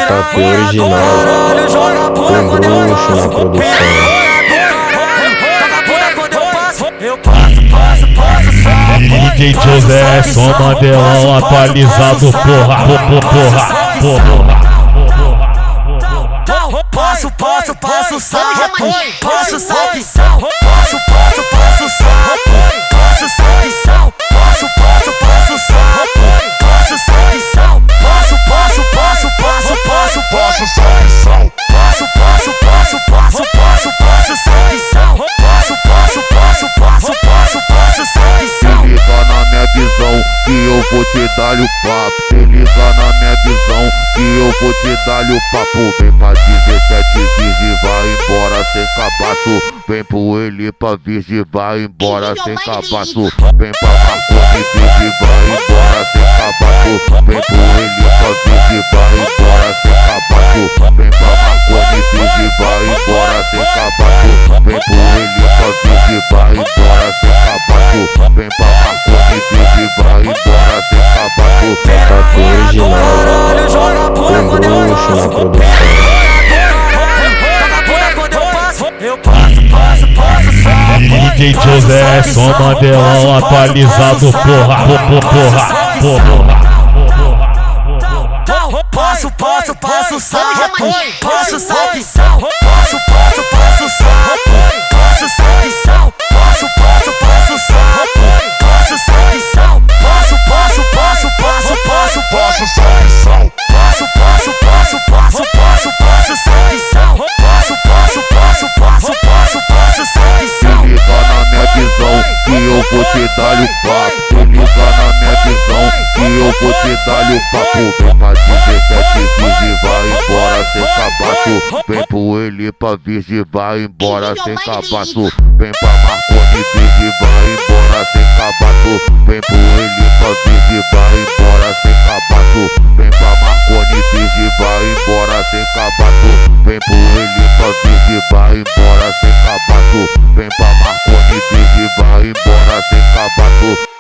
JP original, com bruxo na produção. DJ José, som Mandelão atualizado, porra. Posso saque, posso saque, que eu vou te dar o papo. Se liga na minha visão que eu vou te dar o papo. Vem pra 17 virgem, vai embora sem cabaço. Vem pro Elipa virgem, vai embora sem cabaço. Vem pra Marconi virgem, vai embora sem cabaço. Vem pro Elipa virgem, vai embora sem cabaço. Vem pra Marconi virgem, vai embora sem cabaço. Vem pro Elipa virgem, vai embora sem cabaço. Vem pra Marconi virgem, vai embora sem cabaço. JP original, com bruxo na produção. DJ José, som Mandelão atualizado, porra. Posso saque, que eu vou te dar o papo. Se liga na minha visão que eu vou te dar o papo. Vem pra 17 virgem, vai embora sem cabaço. Vem pro Elipa virgem, vai embora sem cabaço. Vem pra Marconi virgem, vai embora sem cabaço. Vem pro Elipa virgem, vai embora sem cabaço. Vem pra Marconi virgem, vai embora sem cabaço. Vem pro Elipa virgem, vai embora sem cabaço. Vem pra Marconi virgem, vai embora sem cabaço.